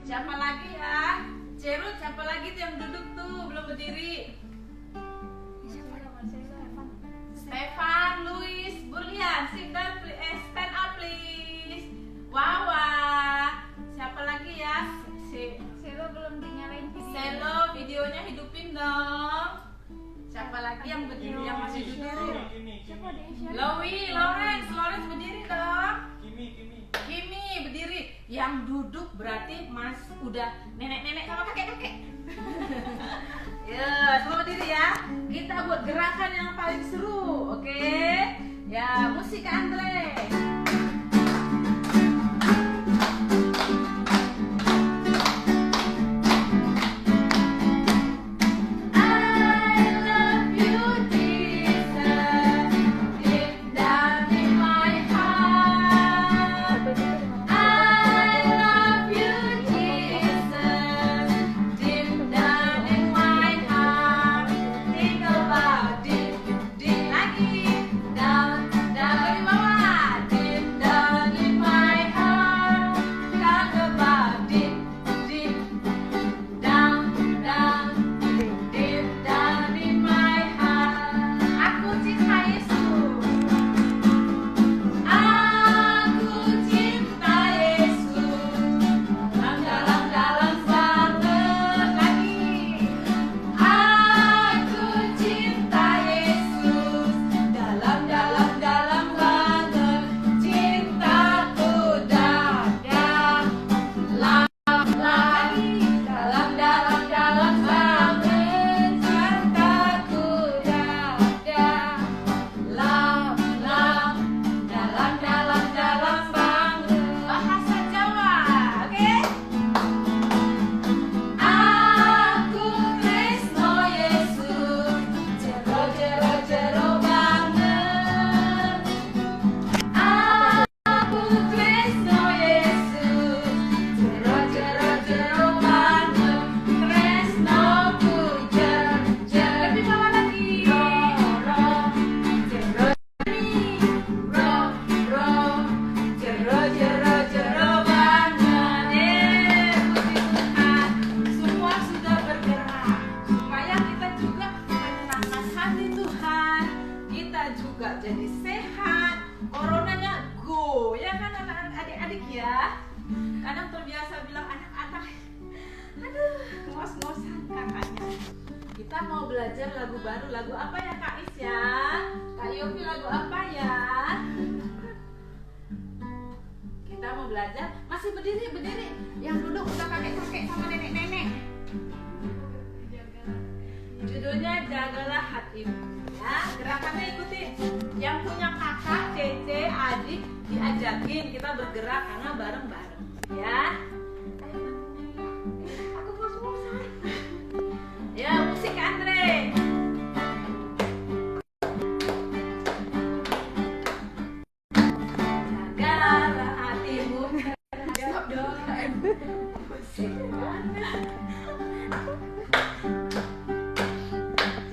Siapa lagi ya? Cerut, siapa lagi tuh yang duduk tuh belum berdiri? Stefan, Luis, Burlian, sit down, stand up please. Wawa, siapa lagi ya? Selo belum dinyalain video. Selo, videonya hidupin dong. Siapa lagi yang berdiri yang masih duduk? Siapa ada yang share? Lawrence berdiri dong. Kimi berdiri. Yang duduk berarti mas udah nenek-nenek sama kakek-kakek. Ya, semua berdiri ya. Kita buat gerakan yang paling seru, oke? Ya, musik Andre. Jadi sehat, coronanya go, ya kan adik-adik ya. Kadang terbiasa bilang anak-anak, aduh ngos-ngosan kakaknya. Kita mau belajar lagu baru, lagu apa ya Kak Is ya? Kak Yofi lagu apa ya? Kita mau belajar, masih berdiri, yang duduk udah kakek-kakek sama nenek-nenek. Judulnya Jagalah Hatimu. Ya, gerakannya ikuti. Yang punya kakak, cece, adik diajakin kita bergerak karena bareng-bareng. Ya. Aku bosan. Ya, musik Andre. Jagalah hatimu. Stop dong. Musik Andre.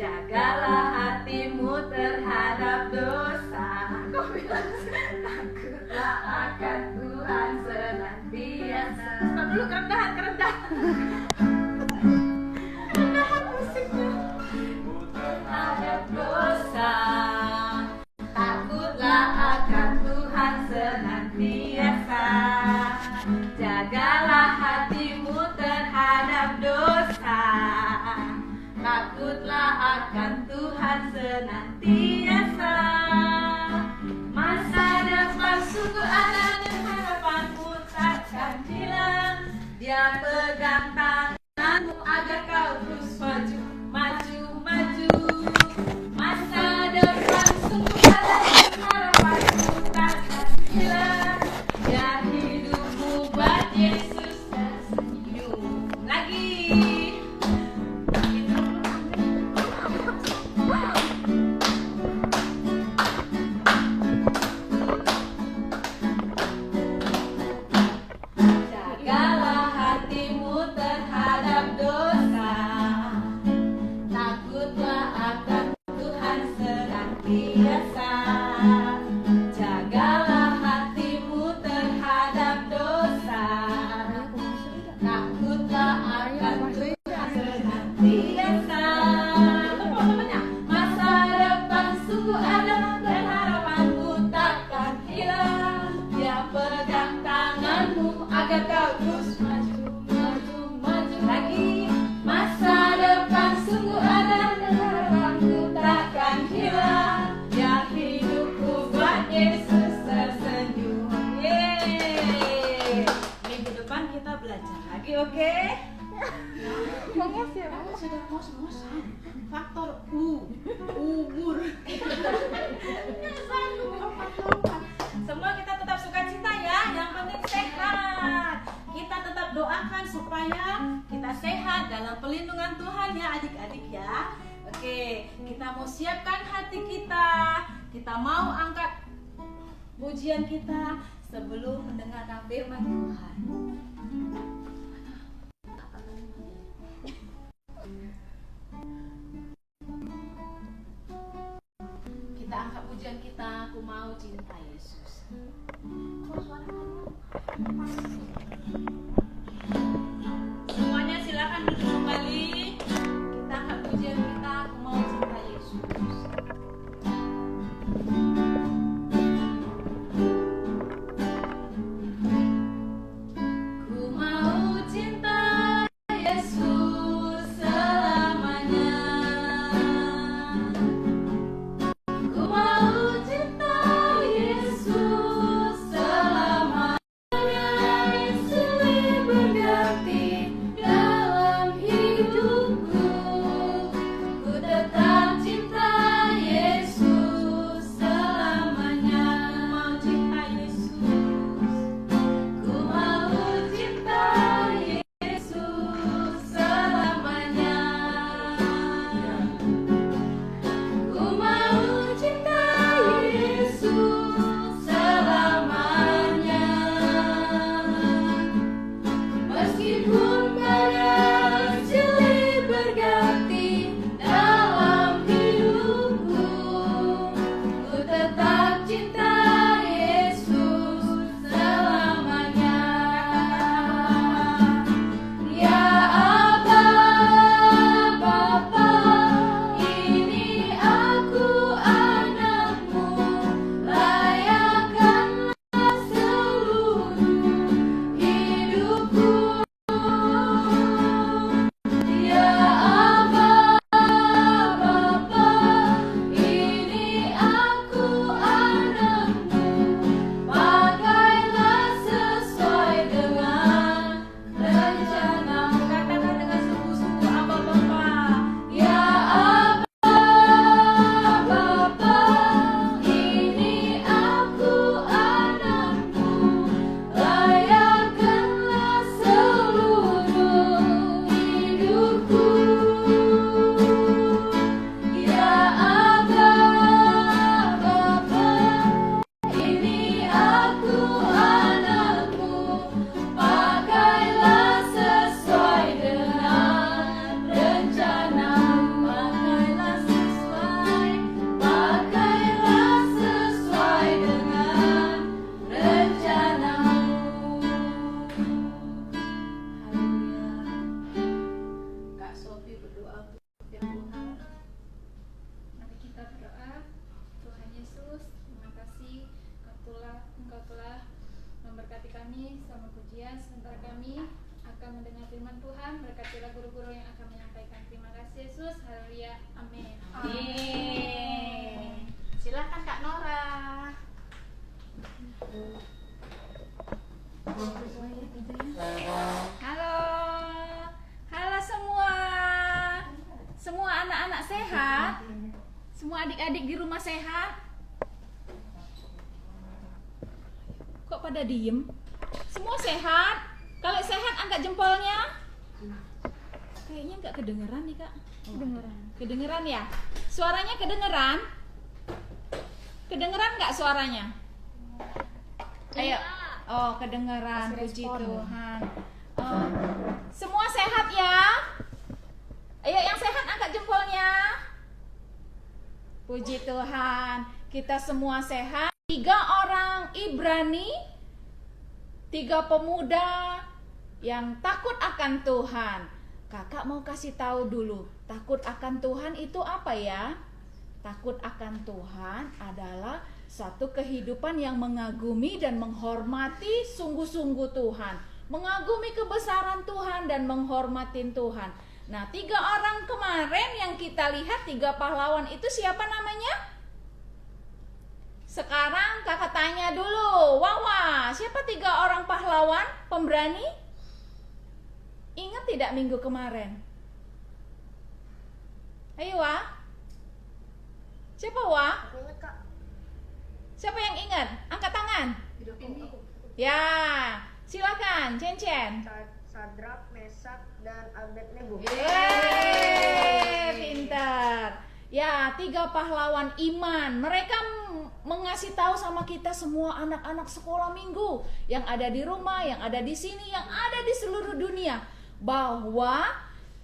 Jagalah hatimu terhadap dosa. Kau bilang takutlah akan Tuhan senantiasa. Stop dulu, kerendahan. Kerendahan musiknya. Terhadap dosa, takutlah akan Tuhan senantiasa. Jagalah hatimu terhadap dosa, takutlah akan Tuhan senantiasa. Masa depan sungguh ada dan harapanmu takkan hilang. Dia pegang tanganmu agar kau terus maju. Masa depan sungguh ada dan harapanmu takkan hilang. Biar hidupmu buat Yesus dan senyum lagi. Jagalah hatimu terhadap dosa, takutlah akan Tuhan senantiasa. Jagalah hatimu terhadap dosa, belajar lagi, oke? Mongos ya, Bu. Sudah ngos-ngosan. Faktor umur. Semua kita tetap sukacita ya, yang penting sehat. Kita tetap doakan supaya kita sehat dalam perlindungan Tuhan ya adik-adik ya. Oke, kita mau siapkan hati kita. Kita mau angkat pujian kita sebelum mendengarkan firman Tuhan. Kita angkat pujian kita, aku mau cinta Yesus. Semuanya silakan duduk kembali. Kita angkat pujian kita, aku mau cinta Yesus. Ku mau cinta Yesus selamanya. Ku mau cinta Yesus selamanya. Yesus berganti dalam hidupku. Ku tetap cinta Yesus selamanya. Mau cinta Yesus. Ku mau cinta Yesus selamanya. Ku mau cinta Yesus selamanya. Meskipun badai silih berganti dalam hidupku, ku tetap cinta Yesus selamanya. Ya Aba, Bapa, ini aku anakmu, layakkanlah seluruh hidupku. Ya Aba, Bapa, ini aku anakmu, pakailah sesuai dengan rencanamu. Katakan dengan sungguh-sungguh, Aba Bapa. Ya Aba, Bapa, ini aku anakmu, layakkanlah seluruh hidupku. Ya Aba, Bapa, ini aku anakmu, pakailah sesuai dengan rencanamu. Pakailah sesuai dengan rencanamu. Haleluya. Kak Sofi berdoa untuk Tuhan. Mari kita berdoa. Tuhan Yesus, terima kasih Engkau telah memberkati kami sama pujian sebentar kami akan mendengar firman Tuhan. Berkatilah guru-guru yang akan menyampaikan. Terima kasih Yesus. Haleluya. Amin. Amin. Silakan Kak Nora. Halo. Halo semua. Semua anak-anak sehat? Semua adik-adik di rumah sehat? Kok pada diem? Semua sehat? Kalau sehat angkat jempolnya. Kayaknya nggak kedengeran nih Kak. Kedengeran. Kedengeran ya? Suaranya kedengeran? Kedengeran nggak suaranya? Ayo. Oh, kedengeran. Puji Tuhan. Oh, semua sehat ya? Ayo yang sehat angkat jempolnya. Puji Tuhan. Kita semua sehat. 3 orang Ibrani, 3 pemuda yang takut akan Tuhan. Kakak mau kasih tahu dulu, takut akan Tuhan itu apa ya? Takut akan Tuhan adalah satu kehidupan yang mengagumi dan menghormati sungguh-sungguh Tuhan, mengagumi kebesaran Tuhan dan menghormatin Tuhan. Nah, 3 orang kemarin yang kita lihat, 3 pahlawan itu siapa namanya? Sekarang kakak tanya dulu, Wawa, siapa 3 orang pahlawan pemberani? tidak minggu kemarin? Ayo Wah. Siapa Wah? Aku ingat, Kak. Siapa yang ingat? Angkat tangan. Hidup ini. Ya, silakan, Cen-Cen. Sadrak, Mesak, dan Abednego. Pintar. Ya, 3 pahlawan iman. Mereka mengasih tahu sama kita semua anak-anak sekolah minggu yang ada di rumah, yang ada di sini, yang ada di seluruh dunia, bahwa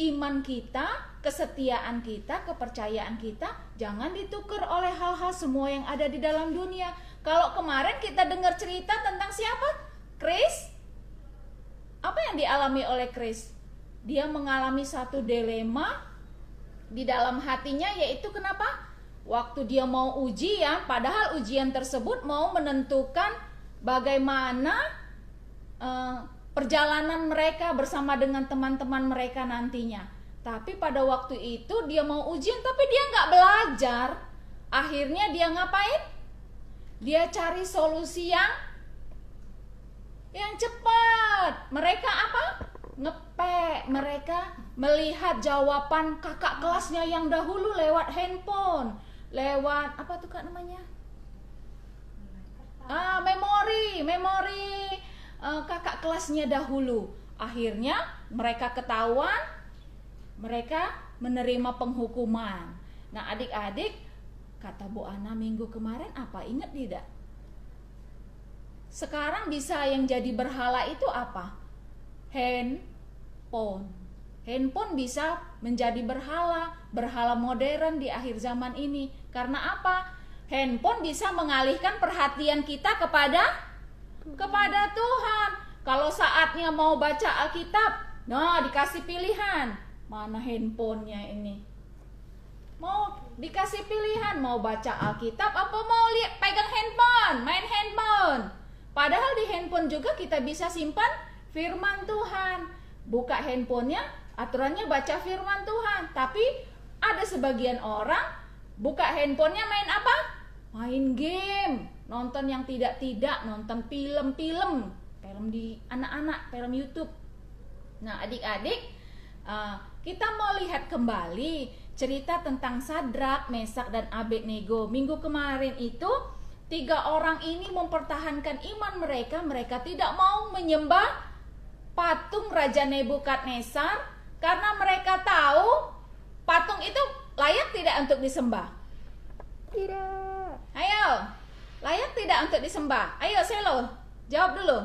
iman kita, kesetiaan kita, kepercayaan kita jangan ditukar oleh hal-hal semua yang ada di dalam dunia. Kalau kemarin kita dengar cerita tentang siapa? Chris. Apa yang dialami oleh Chris? Dia mengalami satu dilema di dalam hatinya, yaitu kenapa? Waktu dia mau ujian, padahal ujian tersebut mau menentukan bagaimana perjalanan mereka bersama dengan teman-teman mereka nantinya. Tapi pada waktu itu dia mau ujian, tapi dia nggak belajar. Akhirnya dia ngapain? Dia cari solusi yang cepat. Mereka apa? Ngepek. Mereka melihat jawaban kakak kelasnya yang dahulu lewat handphone, lewat apa tuh Kak namanya? Memori kakak kelasnya dahulu. Akhirnya mereka ketahuan, mereka menerima penghukuman. Nah, adik-adik, kata Bu Ana minggu kemarin apa? Ingat tidak? Sekarang bisa yang jadi berhala itu apa? Handphone. Handphone bisa menjadi berhala modern di akhir zaman ini. Karena apa? Handphone bisa mengalihkan perhatian kita kepada Tuhan. Kalau saatnya mau baca Alkitab, nah dikasih pilihan. Mana handphonenya ini? Mau dikasih pilihan, mau baca Alkitab apa mau pegang handphone, main handphone. Padahal di handphone juga kita bisa simpan firman Tuhan. Buka handphonenya, aturannya baca firman Tuhan. Tapi ada sebagian orang buka handphonenya main apa? Main game, nonton yang tidak-tidak, nonton film di anak-anak, film YouTube. Nah, adik-adik, kita mau lihat kembali cerita tentang Sadrak, Mesak, dan Abednego. Minggu kemarin itu 3 orang ini mempertahankan iman mereka. Mereka tidak mau menyembah patung Raja Nebukadnezar karena mereka tahu patung itu layak tidak untuk disembah. Tidak. Ayo, layak tidak untuk disembah? Ayo Selo, jawab dulu.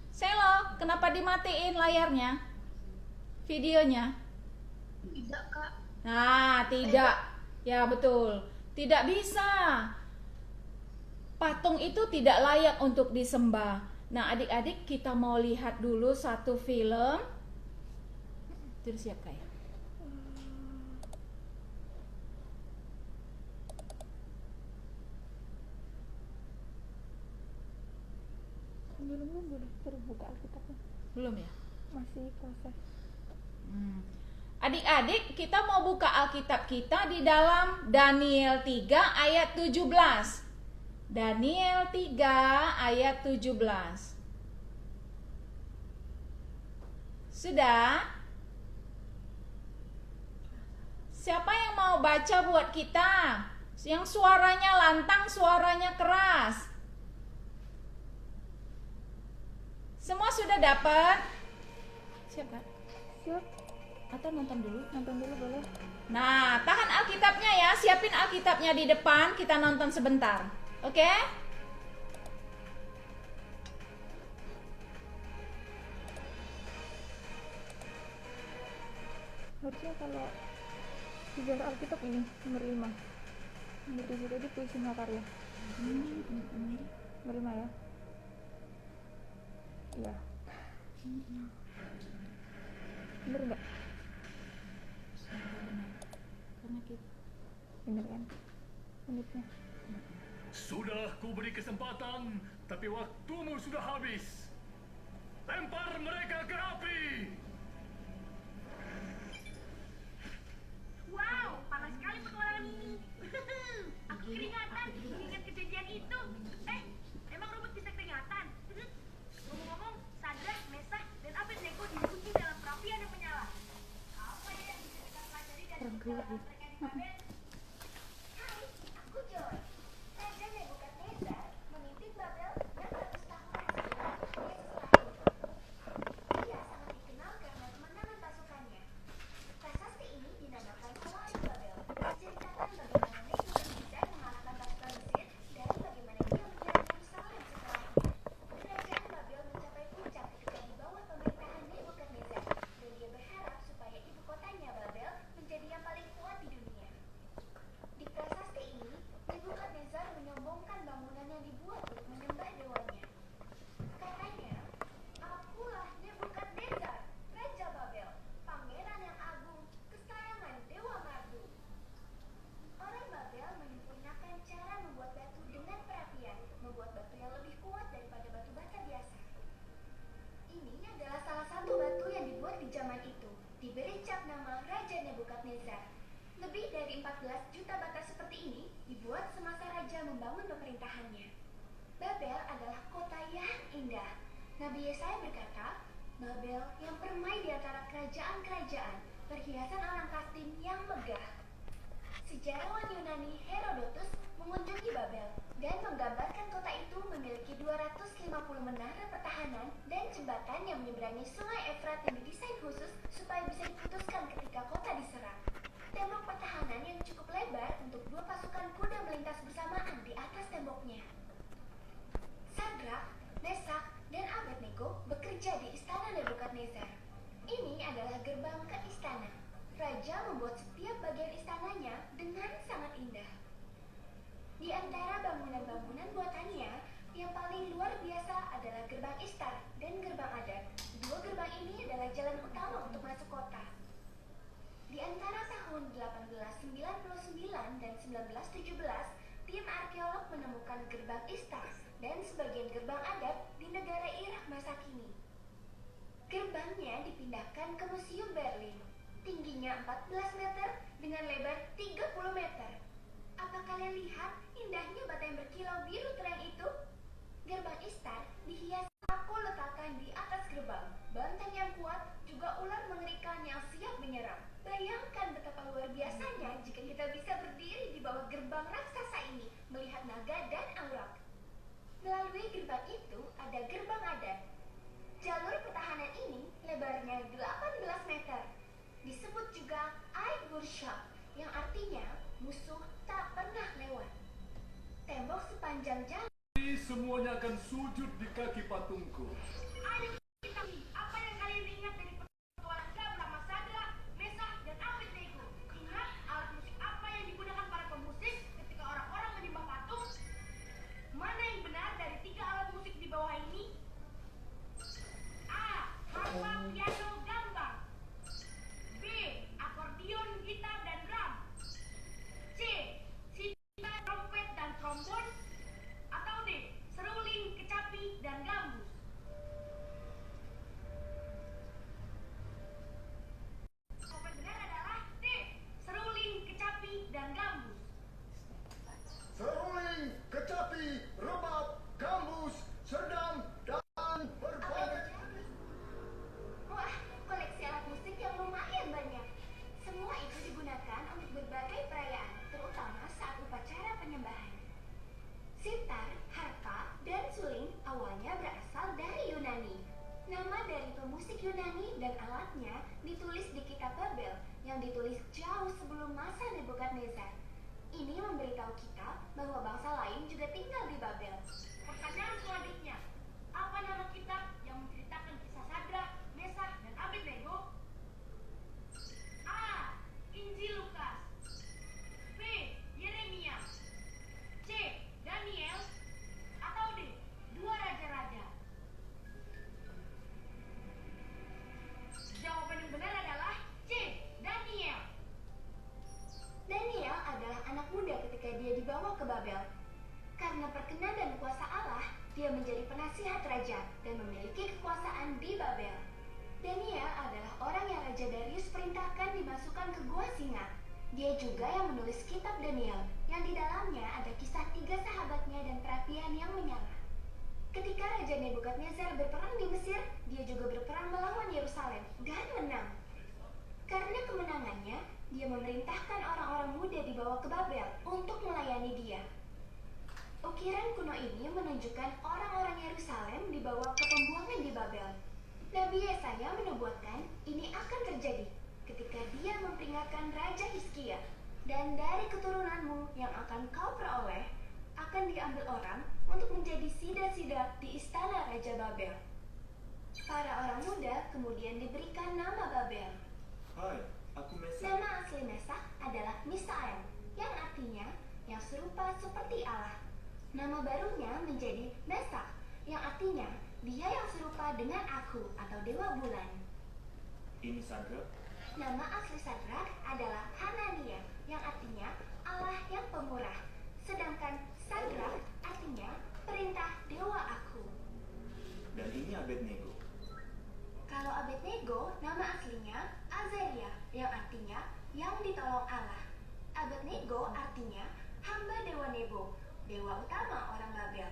Selo, kenapa dimatiin layarnya? Videonya? Tidak, Kak. Nah, tidak. Ya betul. Tidak bisa. Patung itu tidak layak untuk disembah. Nah, adik-adik, kita mau lihat dulu satu film. Sudah siap Kak ya? Belum terbuka Alkitabnya. Belum ya? Masih proses. Adik-adik, kita mau buka Alkitab kita di dalam Daniel 3 ayat 17. Daniel 3 ayat 17. Sudah? Siapa yang mau baca buat kita? Yang suaranya lantang, suaranya keras. Semua sudah dapat? Siap kan? Siap. Atau nonton dulu? Nonton dulu boleh. Nah, tahan Alkitabnya ya. Siapin Alkitabnya di depan. Kita nonton sebentar. Oke? Harusnya kalau sejarah Alkitab ini nomor 5. Nomor 7 tadi puisi Makarya. Nomor 5 ya. Iya. Bener nggak? Bener kan? Menitnya. Sudah kuberi kesempatan, tapi waktumu sudah habis. Lempar mereka ke api. Wow, panas sekali petualangan ini. Aku keringatan mengingat kejadian itu. Emang Robot bisa keringatan? Ngomong-ngomong, Sadrak, Mesak, dan Abednego dikunci dalam perapian yang menyala. lagi. Hai, aku Joy. Raja Nebukadnezar memimpin Babel 600 tahun sebelum Yesus lahir. Dia sangat dikenal karena kemenangan pasukannya. Prasasti ini dinamakan Tower Babel, menceritakan bagaimana Nebukadnezar mengalahkan pasukan Mesir dan bagaimana dia menjadi Yerusalem setelahnya. Kerajaan Babel mencapai puncak ketika di bawah pemerintahan Nebukadnezar, dan dia berharap supaya ibu kotanya Babel menjadi yang paling kuat di dunia. Di prasasti ini, Nebukadnezar menyombongkan bangunan yang dibuat untuk menyembah dewanya. Katanya, "Akulah Nebukadnezar, Raja Babel, pangeran yang agung, kesayangan Dewa Marduk." Orang Babel menyempurnakan cara membuat batu dengan perapian, membuat batu yang lebih kuat daripada batu bata biasa. Ini adalah salah satu batu yang dibuat di zaman itu, diberi cap nama Raja Nebukadnezar. Lebih dari 14 juta bata seperti ini dibuat semasa raja membangun pemerintahannya. Babel adalah kota yang indah. Nabi Yesaya berkata, "Babel yang permai di antara kerajaan-kerajaan, perhiasan orang Kasdim yang megah." Sejarawan Yunani Herodotus mengunjungi Babel dan menggambarkan kota itu memiliki 250 menara pertahanan dan jembatan yang menyeberangi sungai Efrat yang didesain khusus supaya bisa diputuskan ketika kota diserang. Tembok pertahanan yang cukup lebar untuk 2 pasukan kuda melintas bersamaan di atas temboknya. Sadrak, Mesak, dan Abednego bekerja di istana Nebukadnezar. Ini adalah gerbang ke istana. Raja membuat setiap bagian istananya dengan sangat indah. Di antara bangunan-bangunan buatannya, yang paling luar biasa adalah gerbang Istar dan gerbang Adat. 2 gerbang ini adalah jalan utama untuk masuk kota. Di antara tahun 1899 dan 1917, tim arkeolog menemukan gerbang Istar dan sebagian gerbang Adat di negara Irak masa kini. Gerbangnya dipindahkan ke Museum Berlin. Tingginya 14 meter dengan lebar 30 meter. Apa kalian lihat indahnya bata yang berkilau biru terang itu? Gerbang Istar dihias paku letakkan di atas gerbang. Banteng yang kuat, juga ular mengerikan yang siap menyerang. Bayangkan betapa luar biasanya jika kita bisa berdiri di bawah gerbang raksasa ini, melihat naga dan aurak. Melalui gerbang itu ada gerbang Adat. Jalur pertahanan ini lebarnya 18 meter. Disebut juga Aid-Burshak, yang artinya musuh tak pernah lewat. Tembok sepanjang jalan. Semuanya akan sujud di kaki patungku. Ayo kita, apa yang kalian ingat dari petualangan bersama Sadrak, Mesak, dan Abednego? Ingat alat musik apa yang digunakan para pemusik ketika orang-orang menyembah patung? Mana yang benar dari 3 alat musik di bawah ini? A. Harpa, piano, gambang. B. Akordion, gitar, dan drum. C. Sitar, trompet, dan trombon. Atau D. Seruling, kecapi, dan gambus. Jawaban benar adalah D. Seruling, kecapi, dan gambus. Seruling, kecapi, rebab, gambus, sedang, dan berbagai. Wah, koleksi alat musik yang lumayan banyak. Semua itu digunakan untuk berbagai perayaan, terutama saat upacara penyembahan. Sitar, harpa, dan suling awalnya berasal dari Yunani. Nama dari pemusik Yunani dan alatnya ditulis di kitab Babel yang ditulis jauh sebelum masa Nebukadnezar. Ini memberitahu kita bahwa bangsa lain juga tinggal di Babel. Pertanyaan selanjutnya, apa nama kitab yang menceritakan kisah Sadrak, Mesak, dan Abednego? A. Injil Lukas. B. Yeremia. C. Daniel. Atau D. 2 Raja-Raja. Jawaban yang benar adalah C. Daniel. Daniel adalah anak muda ketika dia dibawa ke Babel. Karena perkenan dan kuasa Allah, dia menjadi penasihat raja dan memiliki kekuasaan di Babel. Daniel adalah orang yang Raja Darius perintahkan dimasukkan ke gua singa. Dia juga yang menulis kitab Daniel, yang di dalamnya ada kisah 3 sahabatnya dan perapian yang menyala. Ketika Raja Nebukadnezar berperang di Mesir, dia juga berperang melawan Yerusalem dan menang. Karena kemenangannya, dia memerintahkan orang-orang muda dibawa ke Babel untuk melayani dia. Ukiran kuno ini menunjukkan orang-orang Yerusalem dibawa ke pembuangan di Babel. Nabi Yesaya menubuatkan ini akan terjadi ketika dia memperingatkan Raja Hizkia, dan dari keturunanmu yang akan kau peroleh akan diambil orang untuk menjadi sida-sida di istana Raja Babel. Para orang muda kemudian diberikan nama Babel. Hai, aku Mesak. Nama asli Mesak adalah Misael, yang artinya yang serupa seperti Allah. Nama barunya menjadi Mesak, yang artinya dia yang serupa dengan aku atau Dewa Bulan. Ini Sadrak. Nama asli Sadrak adalah Hanania, yang artinya Allah yang pemurah. Sedangkan Sadrak artinya perintah Dewa Aku. Dan ini Abednego. Kalau Abednego, nama aslinya Azaria, yang artinya yang ditolong Allah. Abednego artinya hamba Dewa Nebo, dewa utama orang Babel.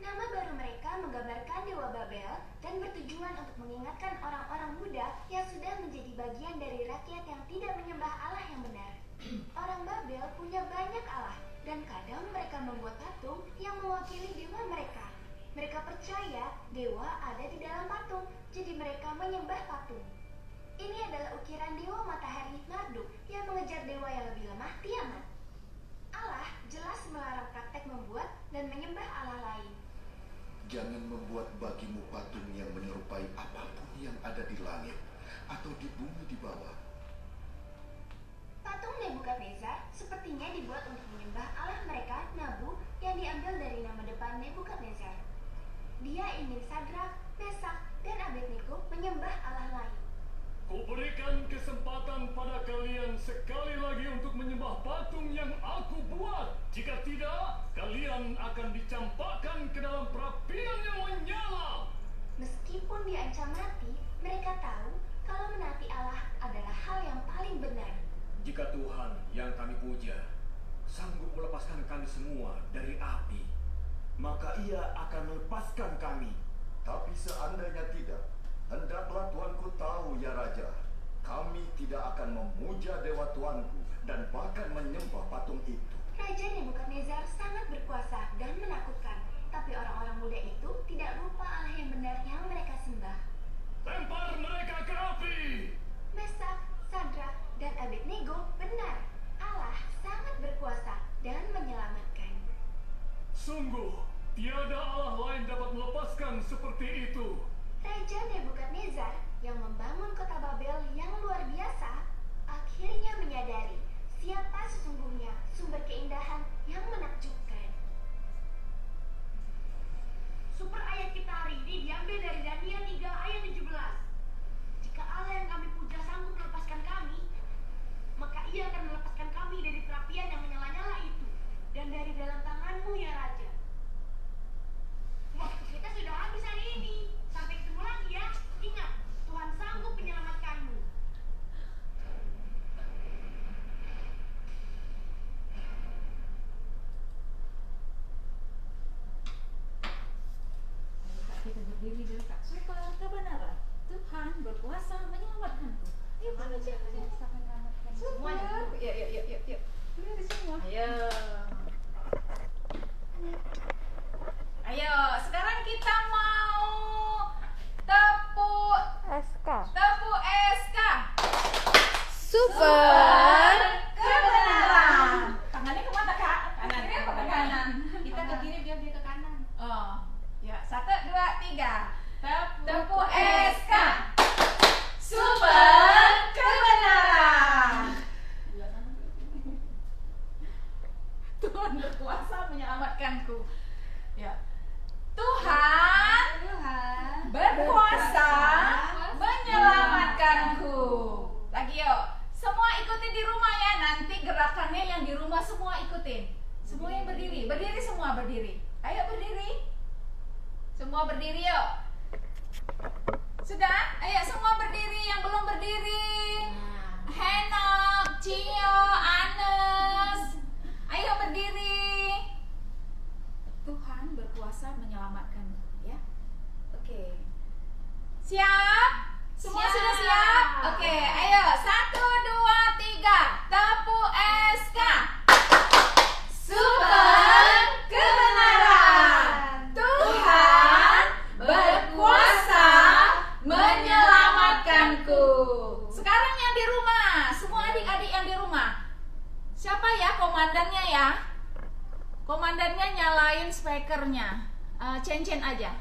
Nama baru mereka menggambarkan Dewa Babel dan bertujuan untuk mengingatkan orang-orang muda yang sudah menjadi bagian dari rakyat yang tidak menyembah Allah yang benar. Orang Babel punya banyak Allah, dan kadang mereka membuat patung yang mewakili dewa mereka. Mereka percaya dewa ada di dalam patung, jadi mereka menyembah patung. Ini adalah ukiran dewa matahari Marduk yang mengejar dewa yang lebih lemah, Tiamat. Allah jelas melarang praktek membuat dan menyembah Allah lain. Jangan membuat bagimu patung yang menyerupai apapun yang ada di langit atau di bumi di bawah. Patung Nebukadnezar sepertinya dibuat untuk menyembah Allah mereka, Nabu, yang diambil dari nama depan Nebukadnezar. Dia ingin Sadrak, Mesak, dan Abednego menyembah Allah lain. Kuberikan kesempatan pada kalian sekali lagi untuk menyembah patung yang aku buat. Jika tidak, kalian akan dicampakkan ke dalam perapian yang menyala. Meskipun diancam mati, mereka tahu kalau menaati Allah adalah hal yang paling benar. Jika Tuhan yang kami puja sanggup melepaskan kami semua dari api, maka Ia akan melepaskan kami. Tapi seandainya tidak, hendaklah tuanku tahu ya Raja, kami tidak akan memuja dewa tuanku dan bahkan menyembah patung itu. Raja Nebukadnezar sangat berkuasa dan menakutkan, tapi orang-orang muda itu tidak lupa Allah yang benar yang mereka sembah. Lempar mereka ke api. Mesak, Sadrak, dan Abednego benar. Allah sangat berkuasa dan menyelamatkan. Sungguh, tiada Allah lain dapat melepaskan seperti itu. Raja Nebukadnezar yang membangun kota Babel yang luar biasa akhirnya menyadari siapa sesungguhnya sumber keindahan yang menakjubkan. Super ayat kita hari ini diambil dari Daniel 3 ayat 17. Jika Allah yang kami puja sanggup melepaskan kami, maka Ia akan melepaskan kami dari perapian yang menyala-nyala itu dan dari dalam tanganmu ya Raja. Waktu kita sudah habis hari ini. Sampai ketemu lagi ya. Ingat, Tuhan sanggup menyelamatkanmu. Kita berdiri dulu Kak. Supaya kebenaran Tuhan berkuasa menyelamatkanku. Yuk, semuanya. Yuk. Berdiri semua. Ayo, sekarang kita mau tepuk SK. Super kebenaran. Tangannya kemana Kak? Kanan. Ke kanan. Kita ke kiri biar dia ke kanan. Oh, ya 1, 2, 3. Tepuk SK. Super kebenaran. Tuhan berkuasa menyelamatkanku. Ya. Tuhan berkuasa menyelamatkanku. Lagi yuk. Semua ikut Sekarang yang di rumah, semua adik-adik yang di rumah, siapa ya komandannya ya? Komandannya nyalain speakernya, Cen-Cen aja.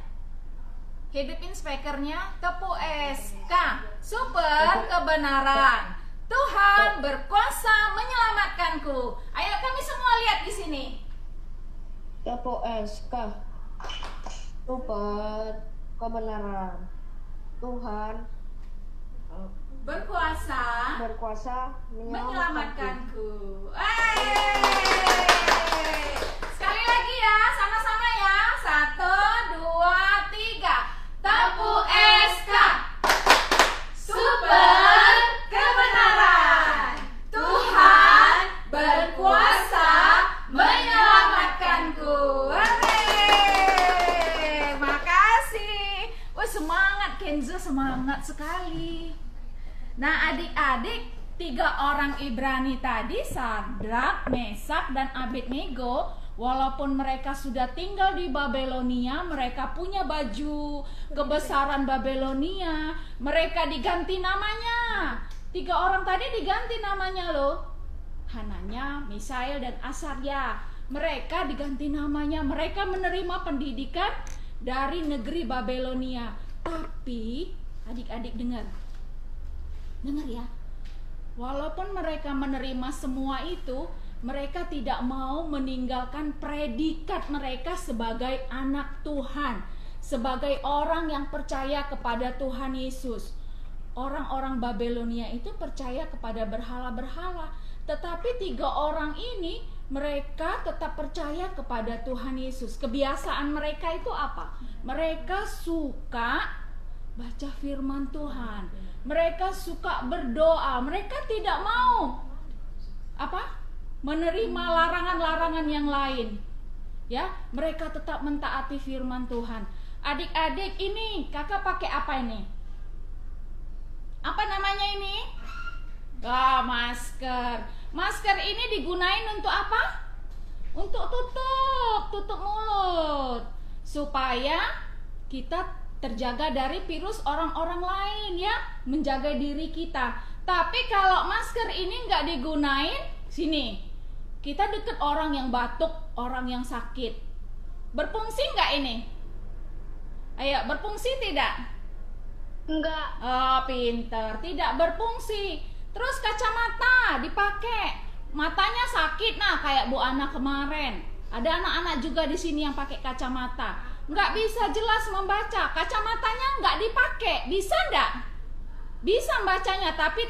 Hidupin speakernya, tepuk SK. Super kebenaran. Tuhan berkuasa menyelamatkanku. Ayo kami semua lihat di sini. Tepuk SK. Super kebenaran. Tuhan berkuasa menyelamatkanku. Sekali lagi ya, sama-sama ya. 1, 2, 3. Tepuk SK. Super kebenaran. Tuhan berkuasa menyelamatkanku. Makasih. Wah, semangat Kenzo, semangat sekali. Nah, adik-adik, 3 orang Ibrani tadi, Sadrak, Mesak, dan Abednego, walaupun mereka sudah tinggal di Babelonia, mereka punya baju kebesaran Babelonia, mereka diganti namanya. 3 orang tadi diganti namanya loh. Hananya, Misael, dan Asarya. Mereka diganti namanya, mereka menerima pendidikan dari negeri Babelonia. Tapi, adik-adik dengar ya, walaupun mereka menerima semua itu, mereka tidak mau meninggalkan predikat mereka sebagai anak Tuhan, sebagai orang yang percaya kepada Tuhan Yesus. Orang-orang Babelonia itu percaya kepada berhala-berhala, tetapi 3 orang ini mereka tetap percaya kepada Tuhan Yesus. Kebiasaan mereka itu apa? Mereka suka baca firman Tuhan. Mereka suka berdoa. Mereka tidak mau menerima larangan-larangan yang lain. Ya, mereka tetap mentaati firman Tuhan. Adik-adik, ini kakak pakai apa ini? Apa namanya ini? Masker. Masker ini digunain untuk apa? Untuk tutup mulut, supaya kita terjaga dari virus orang-orang lain ya, menjaga diri kita. Tapi kalau masker ini nggak digunain, sini kita deket orang yang batuk, orang yang sakit, berfungsi nggak ini? Ayo, berfungsi tidak? enggak. Oh, pinter, tidak berfungsi. Terus kacamata dipakai, matanya sakit, nah kayak Bu Ana kemarin. Ada anak-anak juga di sini yang pakai kacamata, nggak bisa jelas membaca, kacamatanya nggak dipakai, bisa nggak? Bisa bacanya, tapi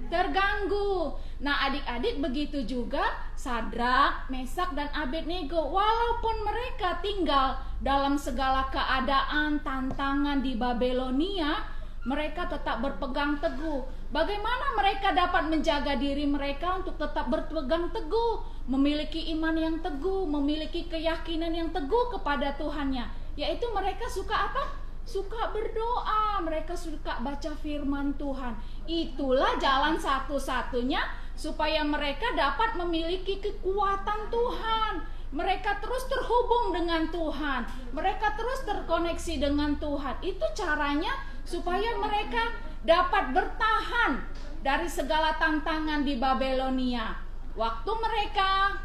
terganggu. Nah, adik-adik, begitu juga Sadrak, Mesak, dan Abednego. Walaupun mereka tinggal dalam segala keadaan, tantangan di Babelonia, mereka tetap berpegang teguh. Bagaimana mereka dapat menjaga diri mereka untuk tetap berpegang teguh, memiliki iman yang teguh, memiliki keyakinan yang teguh kepada Tuhannya? Yaitu mereka suka apa? Suka berdoa, mereka suka baca firman Tuhan. Itulah jalan satu-satunya supaya mereka dapat memiliki kekuatan Tuhan. Mereka terus terhubung dengan Tuhan, mereka terus terkoneksi dengan Tuhan. Itu caranya supaya mereka dapat bertahan dari segala tantangan di Babelonia. Waktu mereka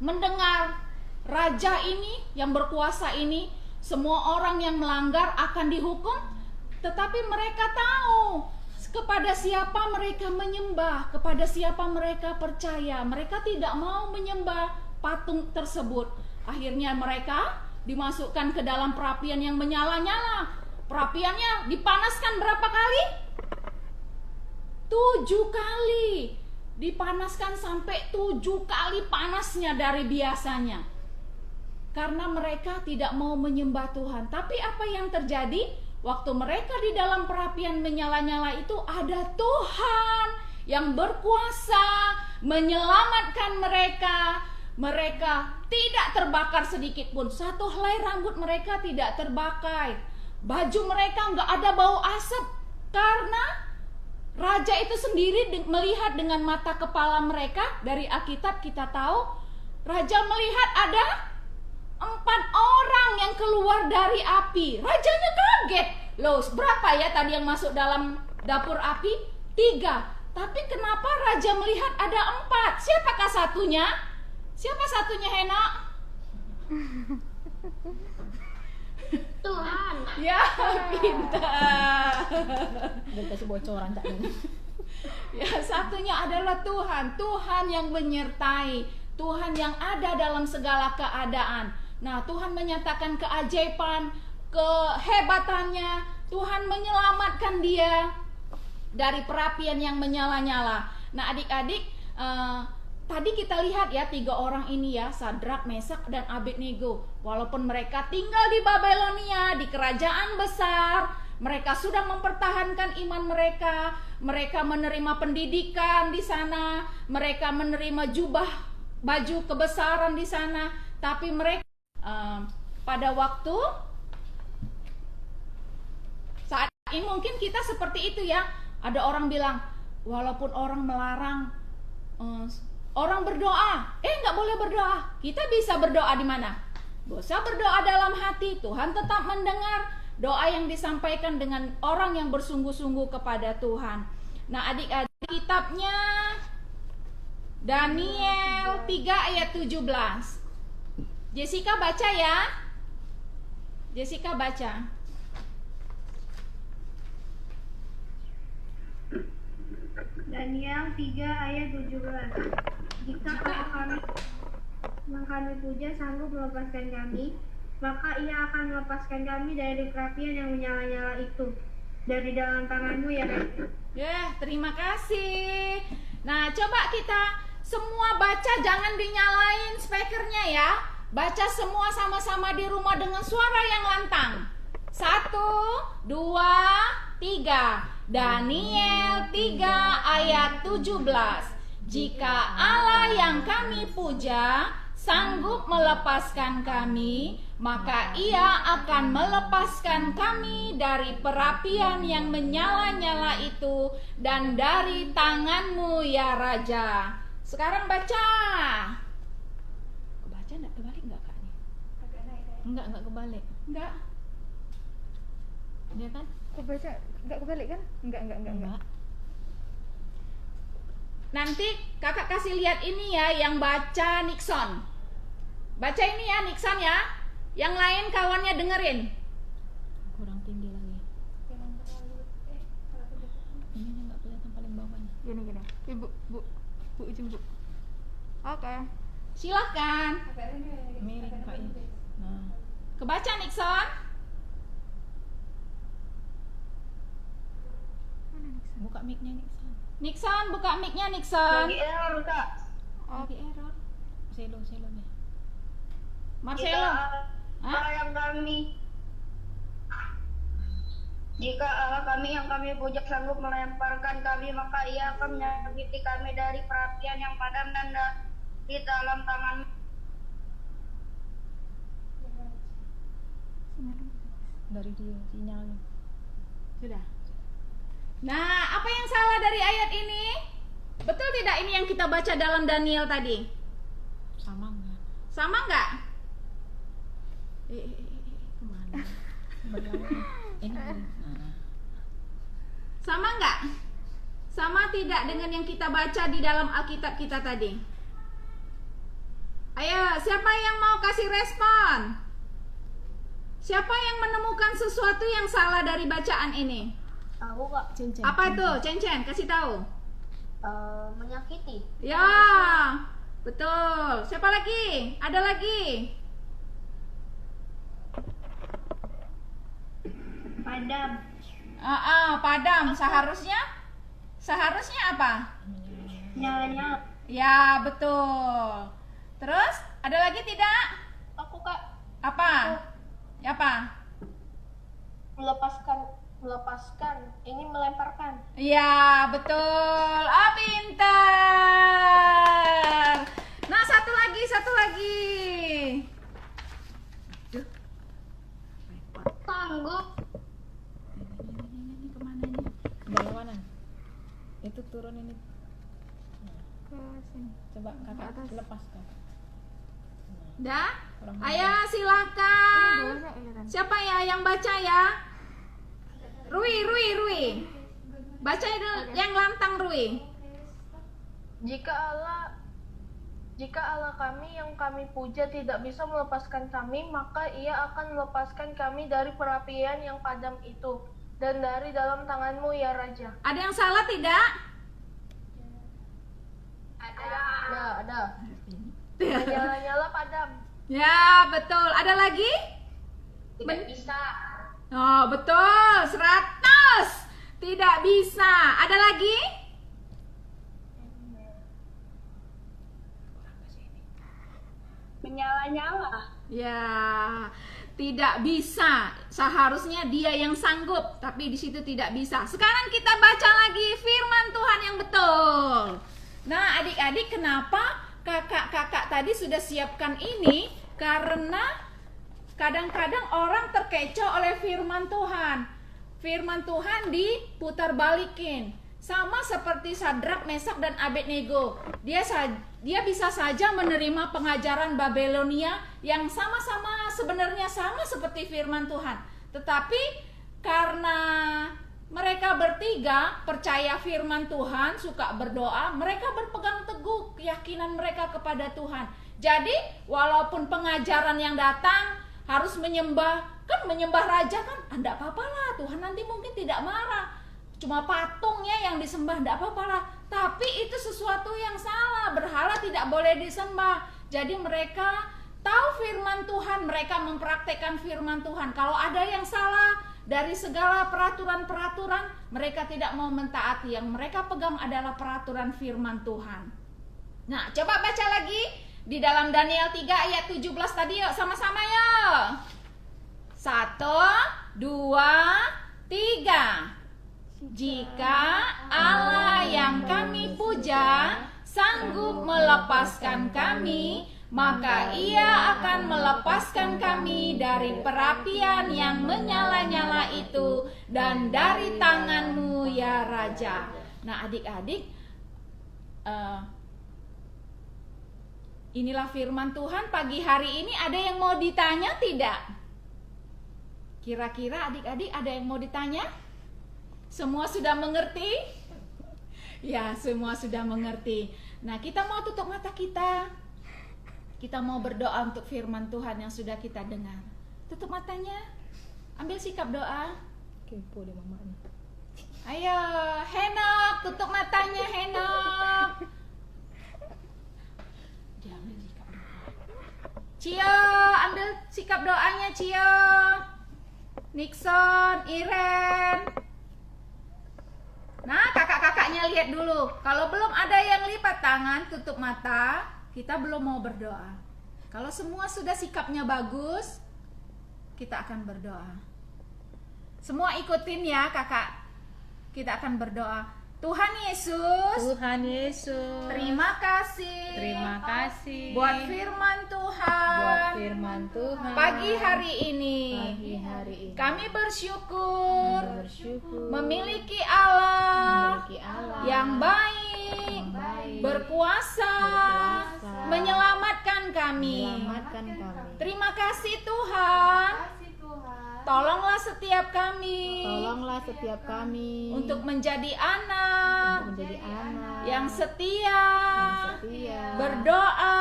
mendengar raja ini yang berkuasa ini, semua orang yang melanggar akan dihukum, tetapi mereka tahu kepada siapa mereka menyembah, kepada siapa mereka percaya. Mereka tidak mau menyembah patung tersebut. Akhirnya mereka dimasukkan ke dalam perapian yang menyala-nyala. Perapiannya dipanaskan berapa kali? 7 kali. Dipanaskan sampai 7 kali panasnya dari biasanya. Karena mereka tidak mau menyembah Tuhan. Tapi apa yang terjadi? Waktu mereka di dalam perapian menyala-nyala itu, ada Tuhan yang berkuasa menyelamatkan mereka. Mereka tidak terbakar sedikit pun. Satu helai rambut mereka tidak terbakar. Baju mereka nggak ada bau asap. Karena raja itu sendiri melihat dengan mata kepala mereka. Dari Alkitab kita tahu, raja melihat ada 4 orang yang keluar dari api. Rajanya kaget. Loh, berapa ya tadi yang masuk dalam dapur api? 3. Tapi kenapa raja melihat ada 4? Siapakah satunya? Siapa satunya, Hena? Tuhan. Ya, pintar. Udah kasih bocoran Cak. Ya, satunya adalah Tuhan. Tuhan yang menyertai, Tuhan yang ada dalam segala keadaan. Nah, Tuhan menyatakan keajaiban, kehebatannya. Tuhan menyelamatkan dia dari perapian yang menyala-nyala. Nah, adik-adik, tadi kita lihat ya 3 orang ini ya, Sadrak, Mesak, dan Abednego. Walaupun mereka tinggal di Babelonia, di kerajaan besar, mereka sudah mempertahankan iman mereka. Mereka menerima pendidikan di sana, mereka menerima baju kebesaran di sana. Tapi mereka pada waktu saat ini mungkin kita seperti itu ya. Ada orang bilang, walaupun orang melarang orang berdoa, nggak boleh berdoa. Kita bisa berdoa di mana? Bisa berdoa dalam hati. Tuhan tetap mendengar doa yang disampaikan dengan orang yang bersungguh-sungguh kepada Tuhan. Nah, adik-adik, kitabnya Daniel 3 ayat 17. Jessica baca ya. Jessica baca. Daniel 3 ayat 17. Jika Allah kami puja sanggup melepaskan kami, maka ia akan melepaskan kami dari kerapian yang menyala-nyala itu, dari dalam tanganmu ya. Terima kasih. Nah, coba kita semua baca, jangan dinyalain speakernya ya. Baca semua sama-sama di rumah dengan suara yang lantang. 1, 2, 3. Daniel 3 ayat 17. Jika Allah yang kami puja sanggup melepaskan kami, maka ia akan melepaskan kami dari perapian yang menyala-nyala itu dan dari tanganmu ya Raja. Sekarang baca. Kebaca enggak? Kebalik enggak Kak? Enggak kebalik. Enggak. Dia kan? Kebaca enggak kebalik kan? Enggak. Nanti kakak kasih lihat ini ya, yang baca Nixon. Baca ini ya Nixon ya. Yang lain kawannya dengerin. Kurang tinggi lagi. Ini enggak kelihatan paling bawahnya. Gini. Bu ujung Bu. Oke. Silakan. Miring kayaknya. Nah. Kebaca Nixon. Buka mic-nya Nixon. Nixon, buka mic-nya Nixon. Lagi error Kak. Lagi error. Selo nih. Marcelo. Allah yang kami, jika Allah kami yang kami puja sanggup melemparkan kami, maka ia akan menyakiti kami dari perapian yang padam dan di dalam tangan. Dari dia sinyalnya. Sudah. Nah, apa yang salah dari ayat ini? Betul tidak ini yang kita baca dalam Daniel tadi? Sama enggak? Sama enggak? Kemana? Ini. Sama enggak? Sama tidak dengan yang kita baca di dalam Alkitab kita tadi? Ayo, siapa yang mau kasih respon? Siapa yang menemukan sesuatu yang salah dari bacaan ini? Aku Kak. Apa itu? Cen, kasih tahu. Menyakiti. Ya, betul. Siapa lagi? Ada lagi? Padam. Padam. Seharusnya apa? Nyala-nyala. Ya, betul. Terus, ada lagi tidak? Aku Kak. Apa? Melepaskan. Ini melemparkan. Ya, betul. Pintar. Nah, satu lagi. Sanggup. Ini kemana ini? Berlawanan. Itu turun ini. Ke sini. Coba kakak lepaskan. Dah? Ayo silakan. Siapa ya yang baca ya? Rui. Baca yang lantang, Rui. Jika Allah kami yang kami puja tidak bisa melepaskan kami, maka Ia akan melepaskan kami dari perapian yang padam itu dan dari dalam tangan-Mu ya Raja. Ada yang salah tidak? Ada. Nyala-nyala padam. Ya, betul. Ada lagi? Tidak bisa. Oh, betul. 100. Tidak bisa. Ada lagi? Menyala-nyala. Ya, tidak bisa. Seharusnya dia yang sanggup, tapi di situ tidak bisa. Sekarang kita baca lagi firman Tuhan yang betul. Nah, adik-adik, kenapa kakak-kakak tadi sudah siapkan ini? Karena kadang-kadang orang terkecoh oleh firman Tuhan. Firman Tuhan diputar balikin. Sama seperti Sadrak, Mesak, dan Abednego. Dia bisa saja menerima pengajaran Babelonia yang sama-sama sebenarnya sama seperti firman Tuhan. Tetapi karena mereka bertiga percaya firman Tuhan, suka berdoa, mereka berpegang teguh keyakinan mereka kepada Tuhan. Jadi walaupun pengajaran yang datang harus menyembah raja kan, enggak apa-apa lah, Tuhan nanti mungkin tidak marah. Cuma patungnya yang disembah, enggak apa-apa lah. Tapi itu sesuatu yang salah, berhala tidak boleh disembah. Jadi mereka tahu firman Tuhan, mereka mempraktekkan firman Tuhan. Kalau ada yang salah dari segala peraturan-peraturan, mereka tidak mau mentaati. Yang mereka pegang adalah peraturan firman Tuhan. Nah, coba baca lagi di dalam Daniel 3 ayat 17 tadi yuk, sama-sama yuk. 1, 2, 3. Jika Allah yang kami puja sanggup melepaskan kami, maka Ia akan melepaskan kami dari perapian yang menyala-nyala itu dan dari tangan-Mu ya Raja. Nah, adik-adik, inilah firman Tuhan pagi hari ini. Ada yang mau ditanya tidak? Kira-kira adik-adik ada yang mau ditanya? Semua sudah mengerti? Ya, semua sudah mengerti. Nah, kita mau tutup mata kita. Kita mau berdoa untuk firman Tuhan yang sudah kita dengar. Tutup matanya. Ambil sikap doa. Kepo deh mamanya. Ayo, Henok, tutup matanya, Henok. Dia ambil sikap doa. Cio, ambil sikap doanya, Cio. Nixon, Iren. Nah, kakak-kakaknya lihat dulu. Kalau belum ada yang lipat tangan, tutup mata, kita belum mau berdoa. Kalau semua sudah sikapnya bagus, kita akan berdoa. Semua ikutin ya, kakak. Kita akan berdoa. Tuhan Yesus, terima kasih buat firman Tuhan, pagi hari ini. Kami bersyukur memiliki Allah yang baik, berkuasa, menyelamatkan kami. Terima kasih Tuhan. Tolonglah setiap kami untuk menjadi anak yang setia, berdoa,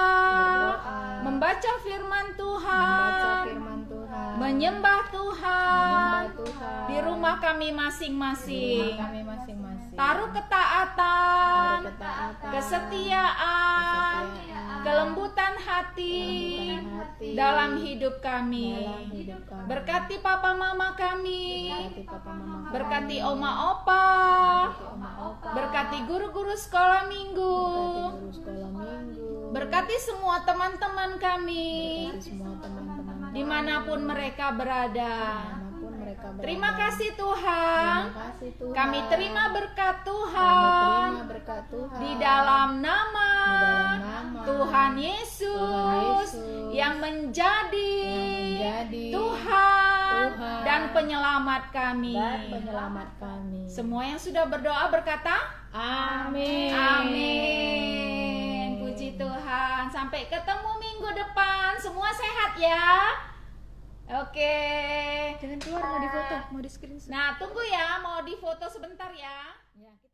membaca firman Tuhan, menyembah Tuhan di rumah kami masing-masing. Taruh ketaatan, kesetiaan, kelembutan hati dalam hidup kami. Berkati papa mama kami, berkati oma opa, berkati guru-guru sekolah minggu, berkati semua teman-teman kami dimanapun mereka berada. Terima kasih Tuhan. Kami terima berkat Tuhan di dalam nama Tuhan Yesus yang menjadi Tuhan dan penyelamat kami. Semua yang sudah berdoa berkata amin. Amin. Puji Tuhan. Sampai ketemu minggu depan. Semua sehat ya. Oke. Jangan keluar, mau difoto, mau di screenshot. Nah, tunggu ya, mau difoto sebentar ya. Ya.